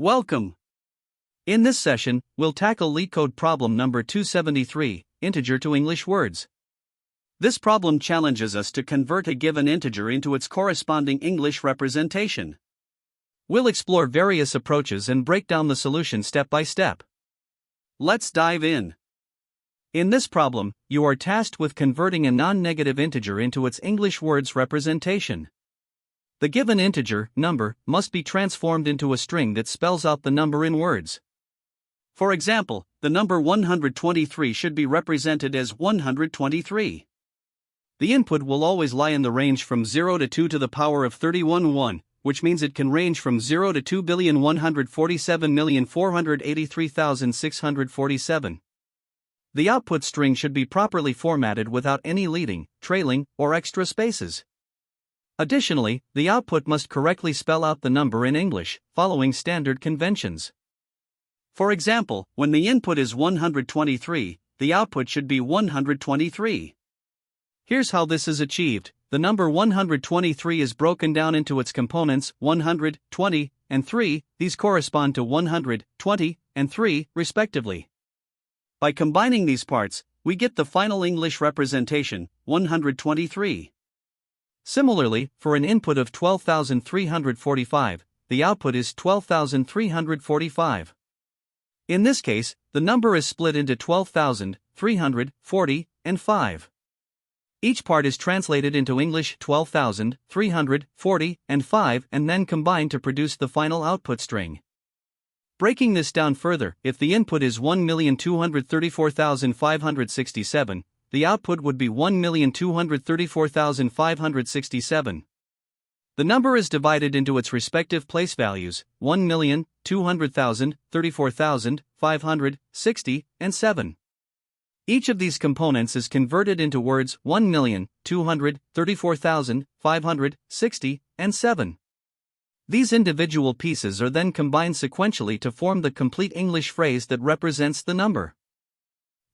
Welcome! In this session, we'll tackle LeetCode problem number 273, integer to English words. This problem challenges us to convert a given integer into its corresponding English representation. We'll explore various approaches and break down the solution step by step. Let's dive in. In this problem, you are tasked with converting a non-negative integer into its English words representation. The given integer, number, must be transformed into a string that spells out the number in words. For example, the number 123 should be represented as 123. The input will always lie in the range from 0 to 2 to the power of 31, which means it can range from 0 to 2,147,483,647. The output string should be properly formatted without any leading, trailing, or extra spaces. Additionally, the output must correctly spell out the number in English, following standard conventions. For example, when the input is 123, the output should be 123. Here's how this is achieved. The number 123 is broken down into its components 100, 20, and 3, these correspond to 100, 20, and 3, respectively. By combining these parts, we get the final English representation, 123. Similarly, for an input of 12,345, the output is 12,345. In this case, the number is split into 12,340 and 5. Each part is translated into English 12,340 and 5 and then combined to produce the final output string. Breaking this down further, if the input is 1,234,567, the output would be 1,234,567. The number is divided into its respective place values, 1,200,000, 34,000, 560, and 7. Each of these components is converted into words 1,234,560, and 7. These individual pieces are then combined sequentially to form the complete English phrase that represents the number.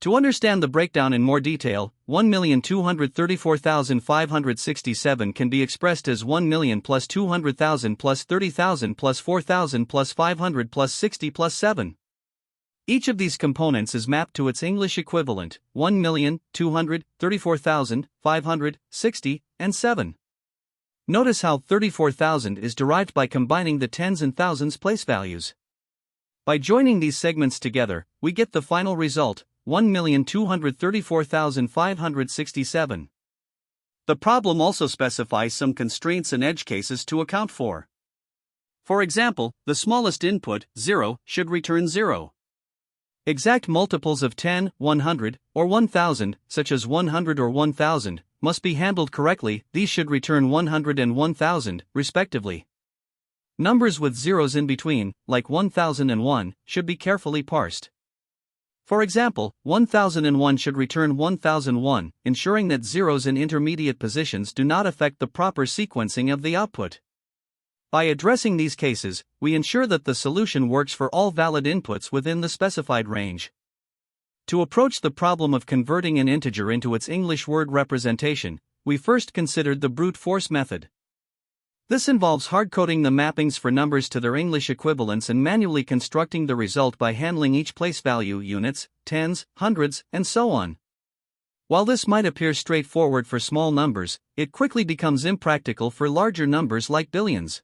To understand the breakdown in more detail, 1,234,567 can be expressed as 1,000,000 plus 200,000 plus 30,000 plus 4,000 plus 500 plus 60 plus 7. Each of these components is mapped to its English equivalent, 1,234,560, and 7. Notice how 34,000 is derived by combining the tens and thousands place values. By joining these segments together, we get the final result, 1,234,567. The problem also specifies some constraints and edge cases to account for. For example, the smallest input, 0, should return 0. Exact multiples of 10, 100, or 1000, such as 100 or 1000, must be handled correctly, these should return 100 and 1000, respectively. Numbers with zeros in between, like 1001, should be carefully parsed. For example, 1001 should return 1001, ensuring that zeros in intermediate positions do not affect the proper sequencing of the output. By addressing these cases, we ensure that the solution works for all valid inputs within the specified range. To approach the problem of converting an integer into its English word representation, we first considered the brute force method. This involves hard-coding the mappings for numbers to their English equivalents and manually constructing the result by handling each place value units, tens, hundreds, and so on. While this might appear straightforward for small numbers, it quickly becomes impractical for larger numbers like billions.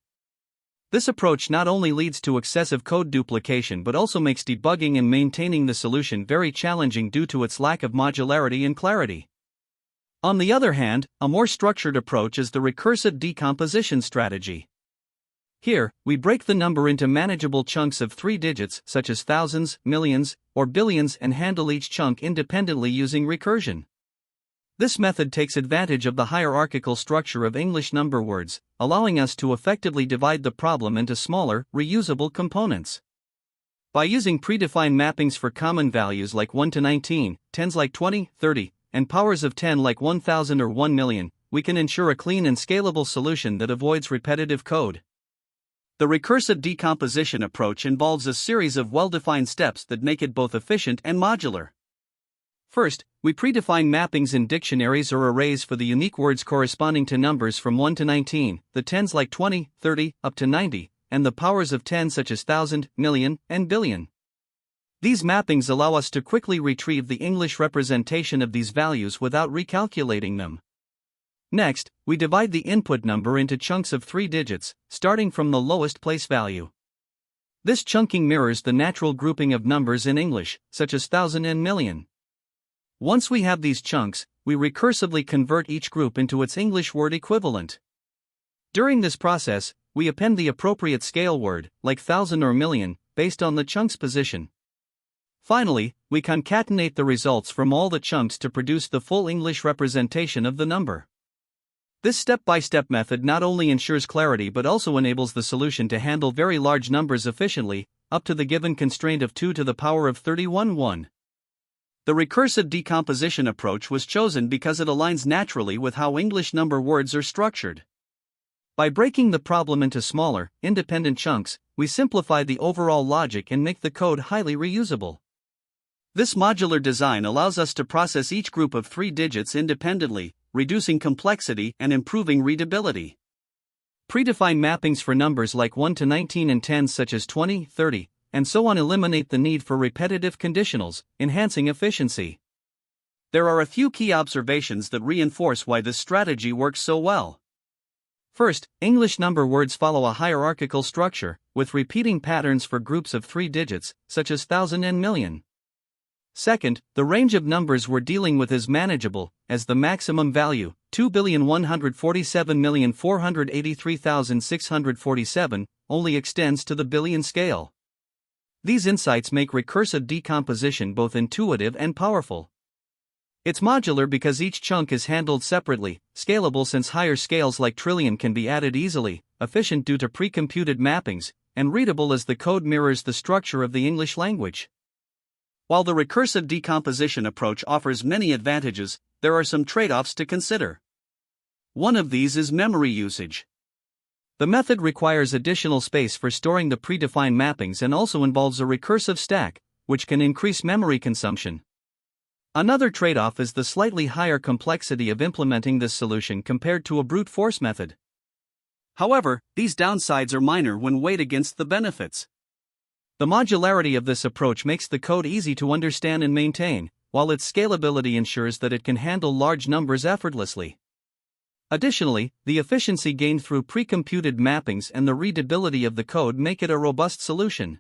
This approach not only leads to excessive code duplication but also makes debugging and maintaining the solution very challenging due to its lack of modularity and clarity. On the other hand, a more structured approach is the recursive decomposition strategy. Here, we break the number into manageable chunks of 3 digits such as thousands, millions, or billions and handle each chunk independently using recursion. This method takes advantage of the hierarchical structure of English number words, allowing us to effectively divide the problem into smaller, reusable components. By using predefined mappings for common values like 1 to 19, tens like 20, 30, and powers of 10 like 1000 or 1,000,000, we can ensure a clean and scalable solution that avoids repetitive code. The recursive decomposition approach involves a series of well-defined steps that make it both efficient and modular. First, we predefine mappings in dictionaries or arrays for the unique words corresponding to numbers from 1 to 19, the tens like 20, 30, up to 90, and the powers of 10 such as thousand, million, and billion. These mappings allow us to quickly retrieve the English representation of these values without recalculating them. Next, we divide the input number into chunks of 3 digits, starting from the lowest place value. This chunking mirrors the natural grouping of numbers in English, such as thousand and million. Once we have these chunks, we recursively convert each group into its English word equivalent. During this process, we append the appropriate scale word, like thousand or million, based on the chunk's position. Finally, we concatenate the results from all the chunks to produce the full English representation of the number. This step-by-step method not only ensures clarity but also enables the solution to handle very large numbers efficiently, up to the given constraint of 2 to the power of 31. The recursive decomposition approach was chosen because it aligns naturally with how English number words are structured. By breaking the problem into smaller, independent chunks, we simplify the overall logic and make the code highly reusable. This modular design allows us to process each group of 3 digits independently, reducing complexity and improving readability. Predefined mappings for numbers like 1 to 19 and 10 such as 20, 30, and so on eliminate the need for repetitive conditionals, enhancing efficiency. There are a few key observations that reinforce why this strategy works so well. First, English number words follow a hierarchical structure, with repeating patterns for groups of 3 digits, such as thousand and million. Second, the range of numbers we're dealing with is manageable, as the maximum value, 2,147,483,647, only extends to the billion scale. These insights make recursive decomposition both intuitive and powerful. It's modular because each chunk is handled separately, scalable since higher scales like trillion can be added easily, efficient due to pre-computed mappings, and readable as the code mirrors the structure of the English language. While the recursive decomposition approach offers many advantages, there are some trade-offs to consider. One of these is memory usage. The method requires additional space for storing the predefined mappings and also involves a recursive stack, which can increase memory consumption. Another trade-off is the slightly higher complexity of implementing this solution compared to a brute force method. However, these downsides are minor when weighed against the benefits. The modularity of this approach makes the code easy to understand and maintain, while its scalability ensures that it can handle large numbers effortlessly. Additionally, the efficiency gained through pre-computed mappings and the readability of the code make it a robust solution.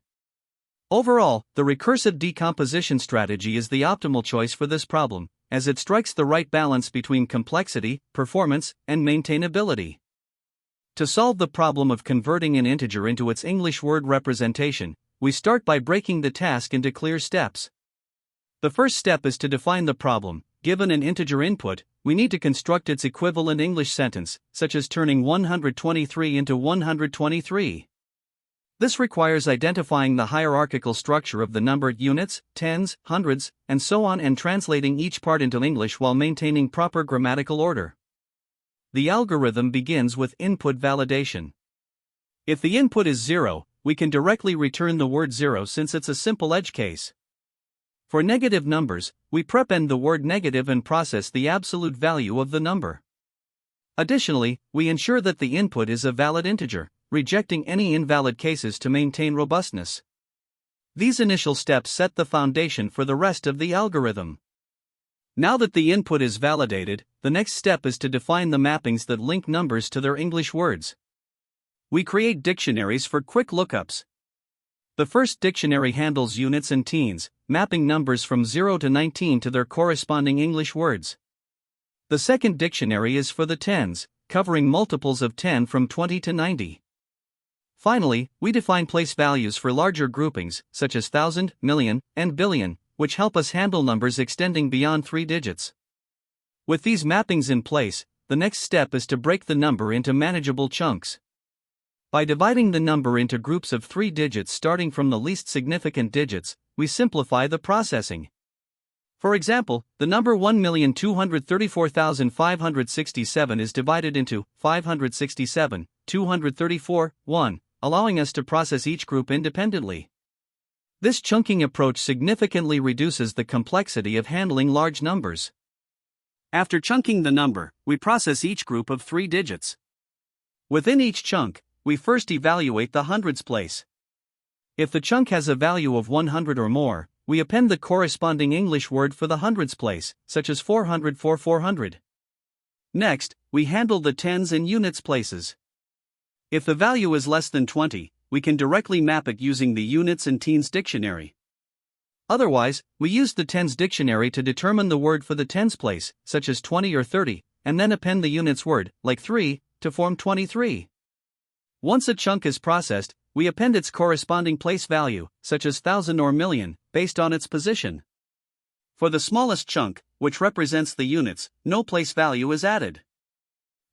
Overall, the recursive decomposition strategy is the optimal choice for this problem, as it strikes the right balance between complexity, performance, and maintainability. To solve the problem of converting an integer into its English word representation, we start by breaking the task into clear steps. The first step is to define the problem. Given an integer input, we need to construct its equivalent English sentence, such as turning 123 into 123. This requires identifying the hierarchical structure of the numbered units, tens, hundreds, and so on, and translating each part into English while maintaining proper grammatical order. The algorithm begins with input validation. If the input is 0, we can directly return the word 0 since it's a simple edge case. For negative numbers, we prepend the word negative and process the absolute value of the number. Additionally, we ensure that the input is a valid integer, rejecting any invalid cases to maintain robustness. These initial steps set the foundation for the rest of the algorithm. Now that the input is validated, the next step is to define the mappings that link numbers to their English words. We create dictionaries for quick lookups. The first dictionary handles units and teens, mapping numbers from 0 to 19 to their corresponding English words. The second dictionary is for the tens, covering multiples of 10 from 20 to 90. Finally, we define place values for larger groupings, such as thousand, million, and billion, which help us handle numbers extending beyond 3 digits. With these mappings in place, the next step is to break the number into manageable chunks. By dividing the number into groups of 3 digits starting from the least significant digits, we simplify the processing. For example, the number 1,234,567 is divided into 567, 234, 1, allowing us to process each group independently. This chunking approach significantly reduces the complexity of handling large numbers. After chunking the number, we process each group of 3 digits. Within each chunk, we first evaluate the hundreds place. If the chunk has a value of 100 or more, we append the corresponding English word for the hundreds place, such as 400 for 400. Next, we handle the tens and units places. If the value is less than 20, we can directly map it using the units and teens dictionary. Otherwise, we use the tens dictionary to determine the word for the tens place, such as 20 or 30, and then append the units word, like 3, to form 23. Once a chunk is processed, we append its corresponding place value, such as thousand or million, based on its position. For the smallest chunk, which represents the units, no place value is added.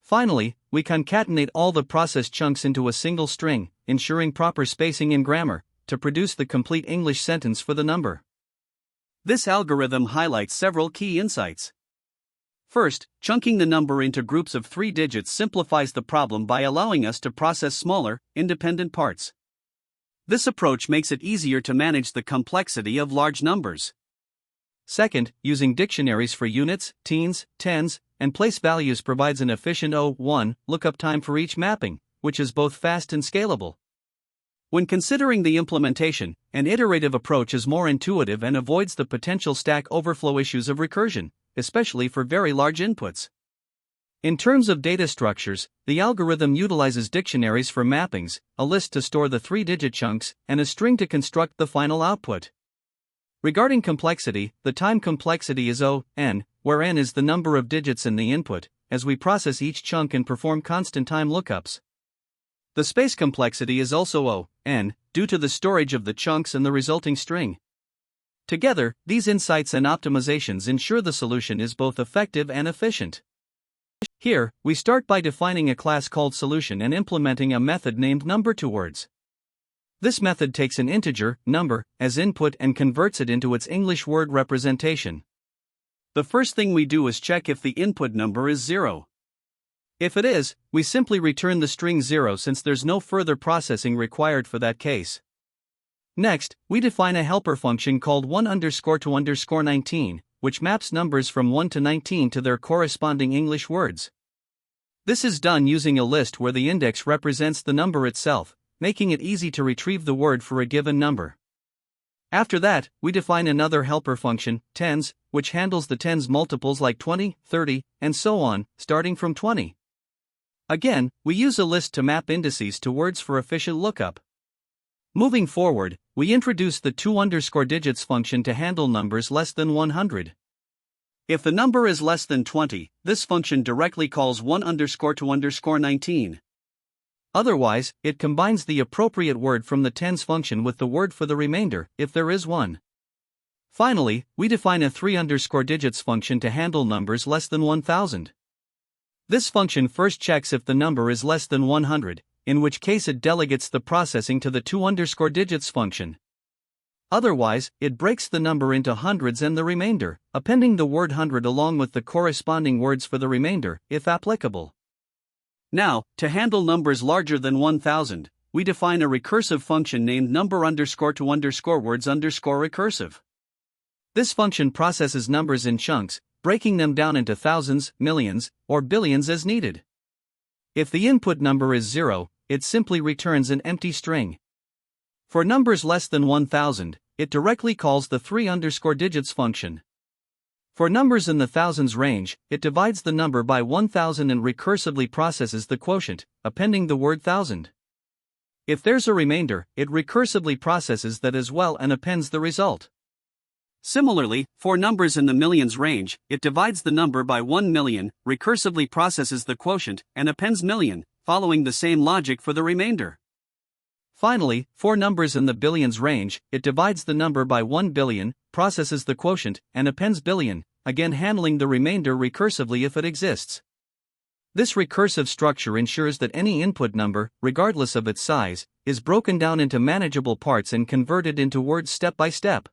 Finally, we concatenate all the processed chunks into a single string, ensuring proper spacing and grammar, to produce the complete English sentence for the number. This algorithm highlights several key insights. First, chunking the number into groups of 3 digits simplifies the problem by allowing us to process smaller, independent parts. This approach makes it easier to manage the complexity of large numbers. Second, using dictionaries for units, teens, tens, and place values provides an efficient O(1) lookup time for each mapping, which is both fast and scalable. When considering the implementation, an iterative approach is more intuitive and avoids the potential stack overflow issues of recursion, especially for very large inputs. In terms of data structures, the algorithm utilizes dictionaries for mappings, a list to store the 3-digit chunks, and a string to construct the final output. Regarding complexity, the time complexity is O(n), where n is the number of digits in the input, as we process each chunk and perform constant time lookups. The space complexity is also O(n), due to the storage of the chunks and the resulting string. Together, these insights and optimizations ensure the solution is both effective and efficient. Here, we start by defining a class called solution and implementing a method named numberToWords. This method takes an integer, number, as input and converts it into its English word representation. The first thing we do is check if the input number is 0. If it is, we simply return the string 0 since there's no further processing required for that case. Next, we define a helper function called 1_to_19, which maps numbers from 1 to 19 to their corresponding English words. This is done using a list where the index represents the number itself, making it easy to retrieve the word for a given number. After that, we define another helper function, tens, which handles the tens multiples like 20, 30, and so on, starting from 20. Again, we use a list to map indices to words for efficient lookup. Moving forward, we introduce the 2_digits function to handle numbers less than 100. If the number is less than 20, this function directly calls 1_to_19. Otherwise, it combines the appropriate word from the tens function with the word for the remainder, if there is one. Finally, we define a 3_digits function to handle numbers less than 1000. This function first checks if the number is less than 100, in which case it delegates the processing to the 2_digits function. Otherwise, it breaks the number into hundreds and the remainder, appending the word hundred along with the corresponding words for the remainder, if applicable. Now, to handle numbers larger than 1000, we define a recursive function named number_to_words_recursive. This function processes numbers in chunks, breaking them down into thousands, millions, or billions as needed. If the input number is 0, it simply returns an empty string. For numbers less than 1000, it directly calls the 3_digits function. For numbers in the thousands range, it divides the number by 1000 and recursively processes the quotient, appending the word thousand. If there's a remainder, it recursively processes that as well and appends the result. Similarly, for numbers in the millions range, it divides the number by 1 million, recursively processes the quotient, and appends million, following the same logic for the remainder. Finally, for numbers in the billions range, it divides the number by 1 billion, processes the quotient, and appends billion, again handling the remainder recursively if it exists. This recursive structure ensures that any input number, regardless of its size, is broken down into manageable parts and converted into words step by step.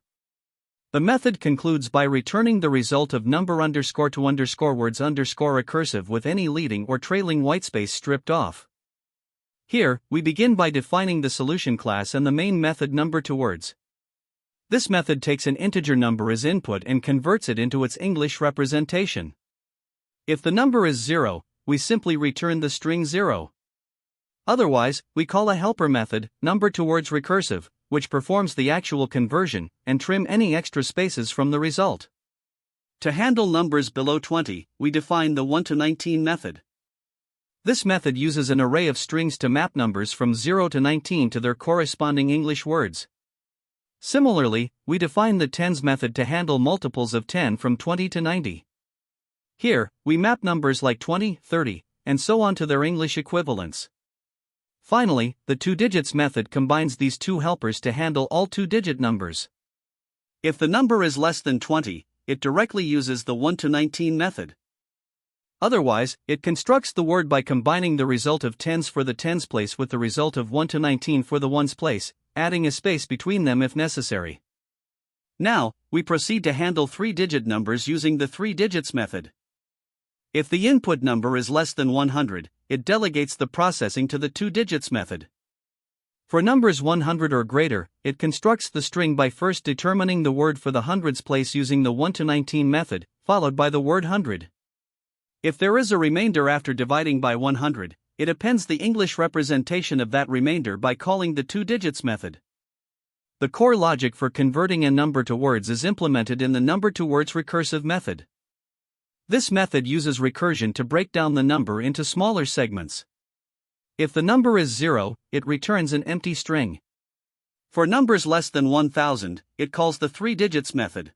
The method concludes by returning the result of number_to_words_recursive with any leading or trailing whitespace stripped off. Here, we begin by defining the solution class and the main method numberToWords. This method takes an integer number as input and converts it into its English representation. If the number is 0, we simply return the string 0. Otherwise, we call a helper method, number towards recursive, which performs the actual conversion and trim any extra spaces from the result. To handle numbers below 20, we define the 1 to 19 method. This method uses an array of strings to map numbers from 0 to 19 to their corresponding English words. Similarly, we define the tens method to handle multiples of 10 from 20 to 90. Here, we map numbers like 20, 30, and so on to their English equivalents. Finally, the two-digits method combines these two helpers to handle all two-digit numbers. If the number is less than 20, it directly uses the 1 to 19 method. Otherwise, it constructs the word by combining the result of tens for the tens place with the result of 1 to 19 for the ones place, adding a space between them if necessary. Now, we proceed to handle three-digit numbers using the three-digits method. If the input number is less than 100, it delegates the processing to the two-digits method. For numbers 100 or greater, it constructs the string by first determining the word for the hundreds place using the 1 to 19 method, followed by the word hundred. If there is a remainder after dividing by 100, it appends the English representation of that remainder by calling the two-digits method. The core logic for converting a number to words is implemented in the number to words recursive method. This method uses recursion to break down the number into smaller segments. If the number is 0, it returns an empty string. For numbers less than 1000, it calls the three-digits method.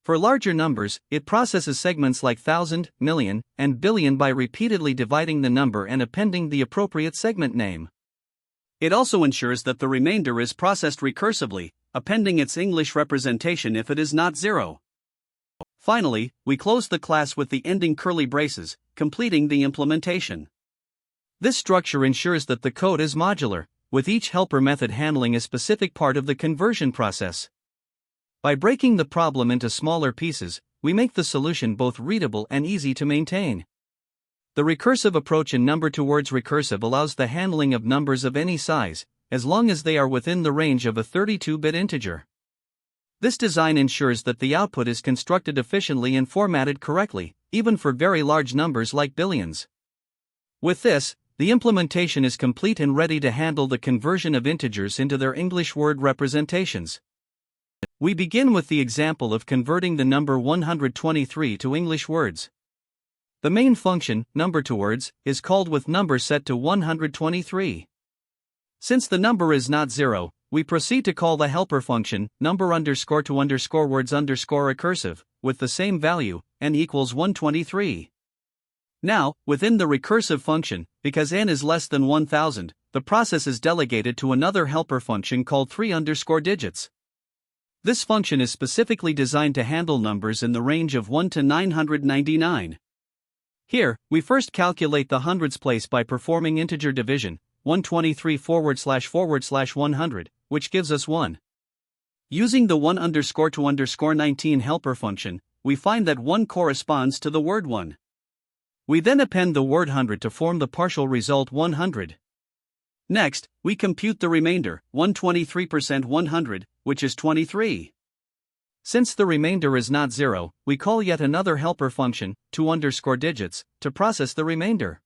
For larger numbers, it processes segments like thousand, million, and billion by repeatedly dividing the number and appending the appropriate segment name. It also ensures that the remainder is processed recursively, appending its English representation if it is not 0. Finally, we close the class with the ending curly braces, completing the implementation. This structure ensures that the code is modular, with each helper method handling a specific part of the conversion process. By breaking the problem into smaller pieces, we make the solution both readable and easy to maintain. The recursive approach in number to words recursive allows the handling of numbers of any size, as long as they are within the range of a 32-bit integer. This design ensures that the output is constructed efficiently and formatted correctly, even for very large numbers like billions. With this, the implementation is complete and ready to handle the conversion of integers into their English word representations. We begin with the example of converting the number 123 to English words. The main function, number to words, is called with number set to 123. Since the number is not 0, we proceed to call the helper function, number underscore to underscore words underscore recursive, with the same value, n equals 123. Now, within the recursive function, because n is less than 1000, the process is delegated to another helper function called 3_digits. This function is specifically designed to handle numbers in the range of 1 to 999. Here, we first calculate the hundreds place by performing integer division, 123/100, which gives us 1. Using the 1 underscore to underscore 19 helper function, we find that 1 corresponds to the word 1. We then append the word hundred to form the partial result 100. Next, we compute the remainder, 123% 100, which is 23. Since the remainder is not 0, we call yet another helper function, 2_digits, to process the remainder.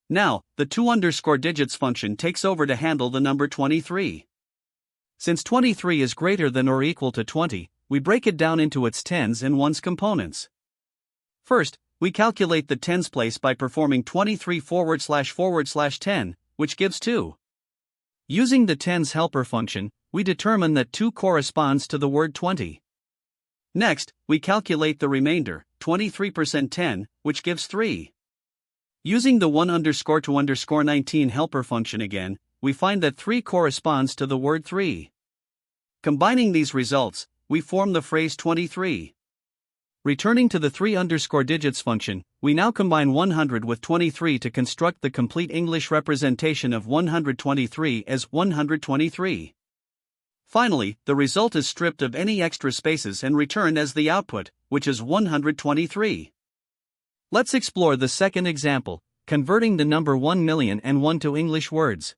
Now, the 2_digits function takes over to handle the number 23. Since 23 is greater than or equal to 20, we break it down into its tens and ones components. First, we calculate the tens place by performing 23/10, which gives 2. Using the tens helper function, we determine that 2 corresponds to the word 20. Next, we calculate the remainder, 23% 10, which gives 3. Using the 1 underscore to underscore 19 helper function again, we find that 3 corresponds to the word 3. Combining these results, we form the phrase 23. Returning to the 3_digits function, we now combine 100 with 23 to construct the complete English representation of 123 as 123. Finally, the result is stripped of any extra spaces and returned as the output, which is 123. Let's explore the second example, converting the number 1,000,001 to English words.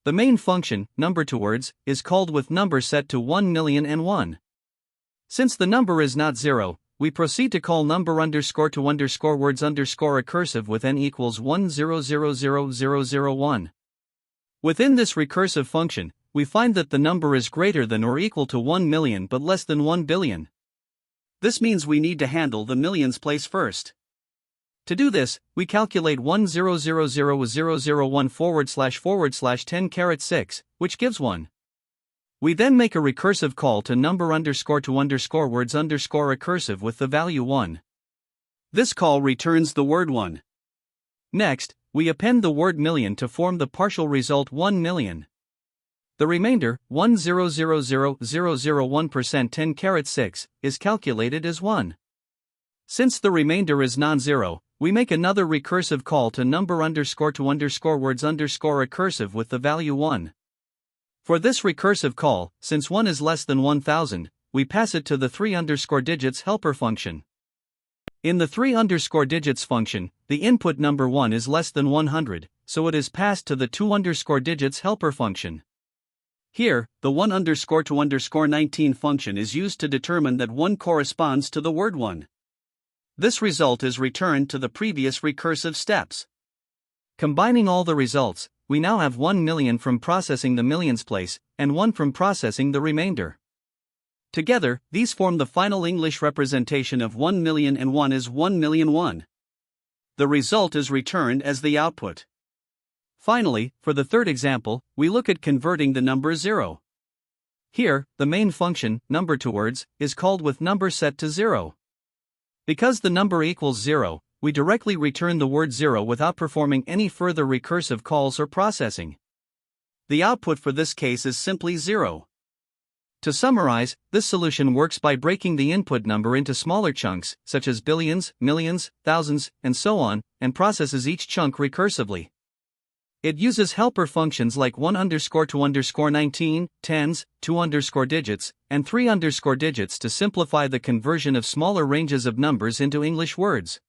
The main function, number to words, is called with number set to 1,000,001. Since the number is not 0, we proceed to call number underscore to underscore words underscore recursive with n equals 1000001. Within this recursive function, we find that the number is greater than or equal to 1 million but less than 1 billion. This means we need to handle the millions place first. To do this, we calculate 1000001 //10⁻6, which gives 1. We then make a recursive call to number underscore to underscore words underscore recursive with the value 1. This call returns the word 1. Next, we append the word million to form the partial result 1 million. The remainder, 1000001%10⁻6, is calculated as 1. Since the remainder is non-zero, we make another recursive call to number underscore to underscore words underscore recursive with the value 1. For this recursive call, since 1 is less than 1000, we pass it to the 3 underscore digits helper function. In the 3 underscore digits function, the input number 1 is less than 100, so it is passed to the 2 underscore digits helper function. Here, the 1 underscore to underscore 19 function is used to determine that 1 corresponds to the word 1. This result is returned to the previous recursive steps. Combining all the results, we now have 1 million from processing the millions place, and 1 from processing the remainder. Together, these form the final English representation of 1 million, and 1 is 1,000,001. The result is returned as the output. Finally, for the third example, we look at converting the number 0. Here, the main function, number to words, is called with number set to 0. Because the number equals 0, we directly return the word 0 without performing any further recursive calls or processing. The output for this case is simply 0. To summarize, this solution works by breaking the input number into smaller chunks, such as billions, millions, thousands, and so on, and processes each chunk recursively. It uses helper functions like 1 underscore to underscore 19, tens, 2 underscore digits, and 3 underscore digits to simplify the conversion of smaller ranges of numbers into English words.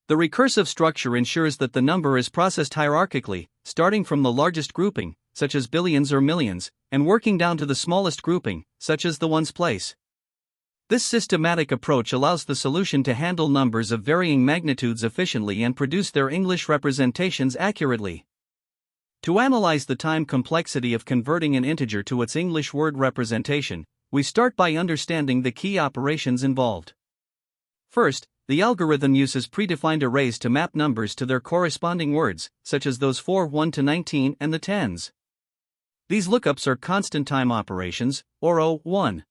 The recursive structure ensures that the number is processed hierarchically, starting from the largest grouping, such as billions or millions, and working down to the smallest grouping, such as the ones place. This systematic approach allows the solution to handle numbers of varying magnitudes efficiently and produce their English representations accurately. To analyze the time complexity of converting an integer to its English word representation, we start by understanding the key operations involved. First, the algorithm uses predefined arrays to map numbers to their corresponding words, such as those for 1 to 19 and the tens. These lookups are constant time operations, or O1.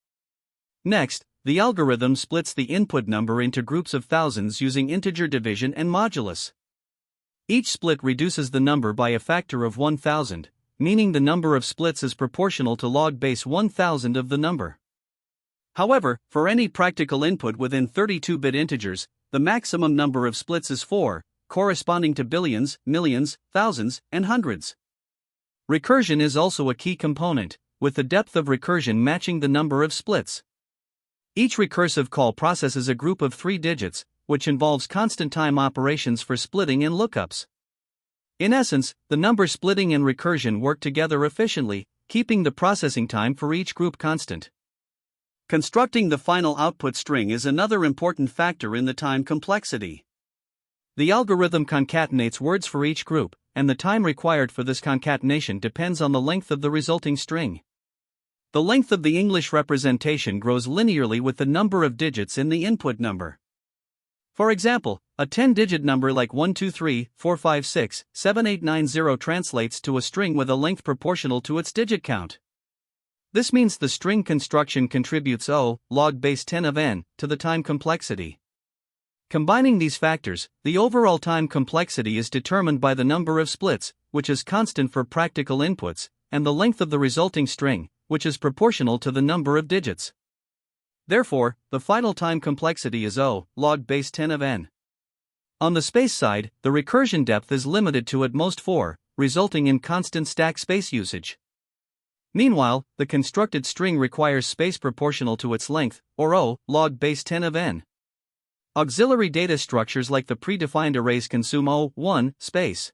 Next, the algorithm splits the input number into groups of thousands using integer division and modulus. Each split reduces the number by a factor of 1000, meaning the number of splits is proportional to log base 1000 of the number. However, for any practical input within 32-bit integers, the maximum number of splits is 4, corresponding to billions, millions, thousands, and hundreds. Recursion is also a key component, with the depth of recursion matching the number of splits. Each recursive call processes a group of 3 digits, which involves constant time operations for splitting and lookups. In essence, the number splitting and recursion work together efficiently, keeping the processing time for each group constant. Constructing the final output string is another important factor in the time complexity. The algorithm concatenates words for each group, and the time required for this concatenation depends on the length of the resulting string. The length of the English representation grows linearly with the number of digits in the input number. For example, a 10-digit number like 12345678890 translates to a string with a length proportional to its digit count. This means the string construction contributes O log base 10 of n to the time complexity. Combining these factors, the overall time complexity is determined by the number of splits, which is constant for practical inputs, and the length of the resulting string, which is proportional to the number of digits. Therefore, the final time complexity is O log base 10 of n. On the space side, the recursion depth is limited to at most 4, resulting in constant stack space usage. Meanwhile, the constructed string requires space proportional to its length, or O log base 10 of n. Auxiliary data structures like the predefined arrays consume O1 space.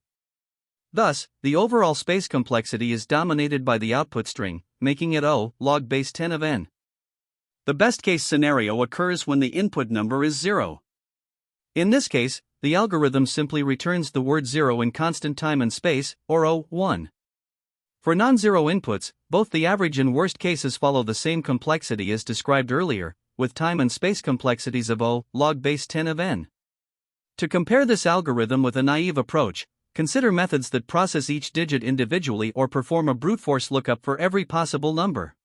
Thus, the overall space complexity is dominated by the output string, making it O log base 10 of n. The best-case scenario occurs when the input number is 0. In this case, the algorithm simply returns the word 0 in constant time and space, or O1. For non-zero inputs, both the average and worst cases follow the same complexity as described earlier, with time and space complexities of O log base 10 of n. To compare this algorithm with a naive approach, consider methods that process each digit individually or perform a brute force lookup for every possible number.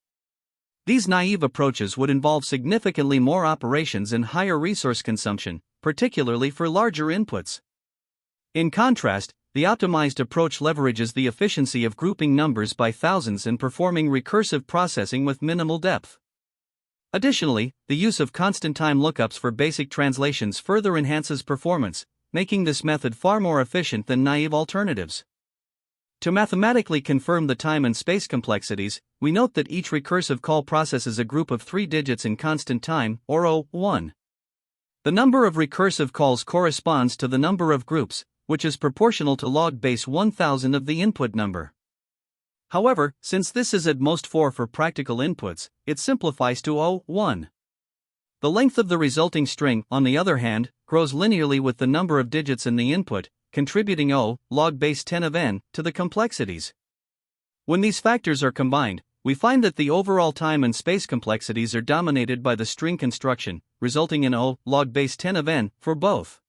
These naive approaches would involve significantly more operations and higher resource consumption, particularly for larger inputs. In contrast, the optimized approach leverages the efficiency of grouping numbers by thousands and performing recursive processing with minimal depth. Additionally, the use of constant time lookups for basic translations further enhances performance, making this method far more efficient than naive alternatives. To mathematically confirm the time and space complexities, we note that each recursive call processes a group of 3 digits in constant time, or O1. The number of recursive calls corresponds to the number of groups, which is proportional to log base 1000 of the input number. However, since this is at most 4 for practical inputs, it simplifies to O1. The length of the resulting string, on the other hand, grows linearly with the number of digits in the input, contributing O log base 10 of n to the complexities. When these factors are combined, we find that the overall time and space complexities are dominated by the string construction, resulting in O log base 10 of n for both.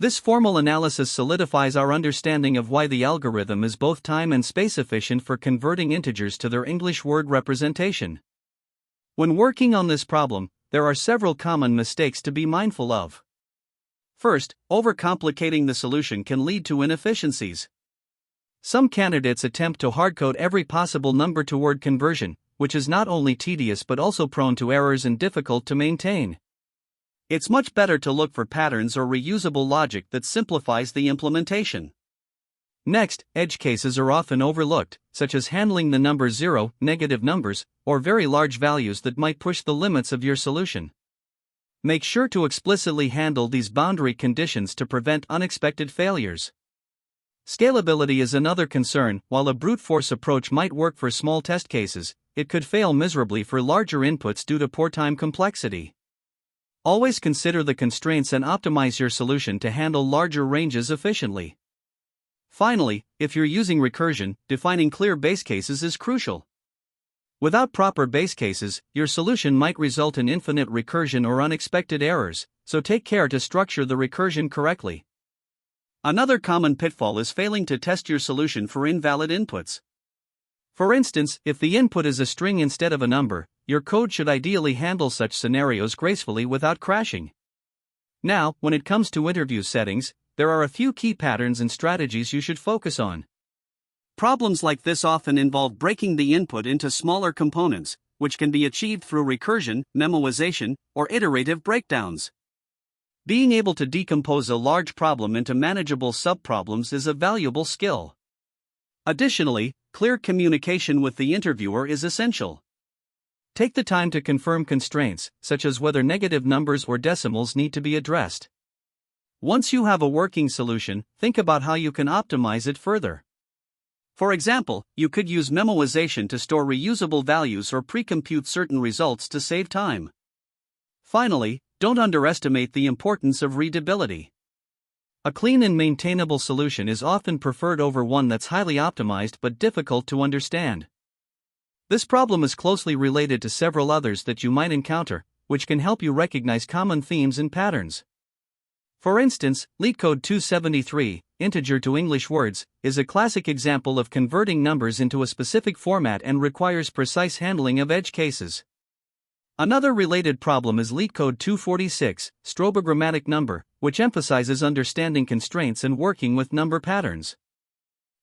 This formal analysis solidifies our understanding of why the algorithm is both time and space efficient for converting integers to their English word representation. When working on this problem, there are several common mistakes to be mindful of. First, overcomplicating the solution can lead to inefficiencies. Some candidates attempt to hardcode every possible number-to-word conversion, which is not only tedious but also prone to errors and difficult to maintain. It's much better to look for patterns or reusable logic that simplifies the implementation. Next, edge cases are often overlooked, such as handling the number 0, negative numbers, or very large values that might push the limits of your solution. Make sure to explicitly handle these boundary conditions to prevent unexpected failures. Scalability is another concern. While a brute force approach might work for small test cases, it could fail miserably for larger inputs due to poor time complexity. Always consider the constraints and optimize your solution to handle larger ranges efficiently. Finally, if you're using recursion, defining clear base cases is crucial. Without proper base cases, your solution might result in infinite recursion or unexpected errors, so take care to structure the recursion correctly. Another common pitfall is failing to test your solution for invalid inputs. For instance, if the input is a string instead of a number, your code should ideally handle such scenarios gracefully without crashing. Now, when it comes to interview settings, there are a few key patterns and strategies you should focus on. Problems like this often involve breaking the input into smaller components, which can be achieved through recursion, memoization, or iterative breakdowns. Being able to decompose a large problem into manageable subproblems is a valuable skill. Additionally, clear communication with the interviewer is essential. Take the time to confirm constraints, such as whether negative numbers or decimals need to be addressed. Once you have a working solution, think about how you can optimize it further. For example, you could use memoization to store reusable values or pre-compute certain results to save time. Finally, don't underestimate the importance of readability. A clean and maintainable solution is often preferred over one that's highly optimized but difficult to understand. This problem is closely related to several others that you might encounter, which can help you recognize common themes and patterns. For instance, LeetCode 273, integer to English words, is a classic example of converting numbers into a specific format and requires precise handling of edge cases. Another related problem is LeetCode 246, strobogrammatic number, which emphasizes understanding constraints and working with number patterns.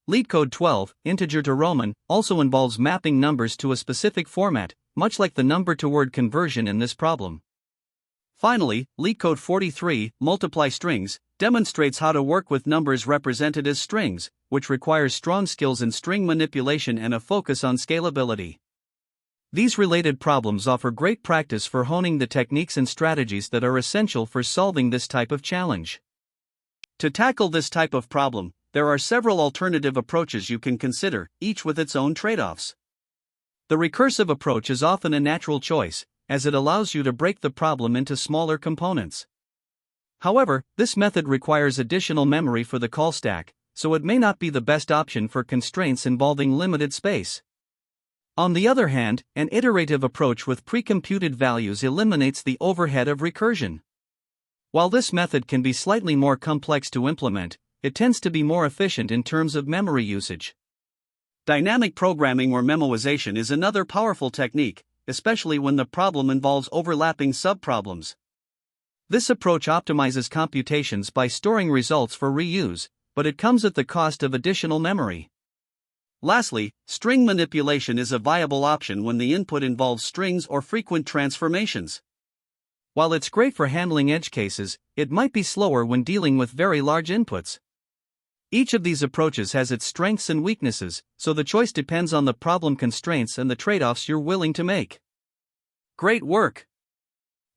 LeetCode 12, integer to Roman, also involves mapping numbers to a specific format, much like the number-to-word conversion in this problem. Finally, LeetCode 43, multiply strings, demonstrates how to work with numbers represented as strings, which requires strong skills in string manipulation and a focus on scalability. These related problems offer great practice for honing the techniques and strategies that are essential for solving this type of challenge. To tackle this type of problem, there are several alternative approaches you can consider, each with its own trade-offs. The recursive approach is often a natural choice, as it allows you to break the problem into smaller components. However, this method requires additional memory for the call stack, so it may not be the best option for constraints involving limited space. On the other hand, an iterative approach with pre-computed values eliminates the overhead of recursion. While this method can be slightly more complex to implement, it tends to be more efficient in terms of memory usage. Dynamic programming or memoization is another powerful technique, especially when the problem involves overlapping subproblems. This approach optimizes computations by storing results for reuse, but it comes at the cost of additional memory. Lastly, string manipulation is a viable option when the input involves strings or frequent transformations. While it's great for handling edge cases, it might be slower when dealing with very large inputs. Each of these approaches has its strengths and weaknesses, so the choice depends on the problem constraints and the trade-offs you're willing to make. Great work!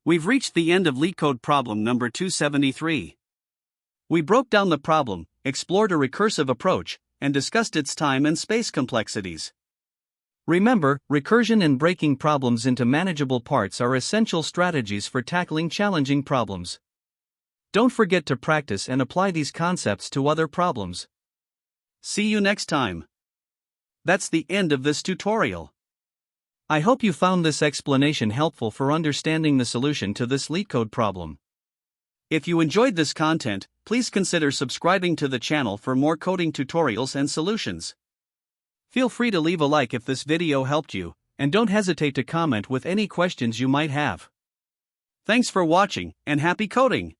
We've reached the end of LeetCode problem number 273. We broke down the problem, explored a recursive approach, and discussed its time and space complexities. Remember, recursion and breaking problems into manageable parts are essential strategies for tackling challenging problems. Don't forget to practice and apply these concepts to other problems. See you next time. That's the end of this tutorial. I hope you found this explanation helpful for understanding the solution to this LeetCode problem. If you enjoyed this content, please consider subscribing to the channel for more coding tutorials and solutions. Feel free to leave a like if this video helped you, and don't hesitate to comment with any questions you might have. Thanks for watching, and happy coding!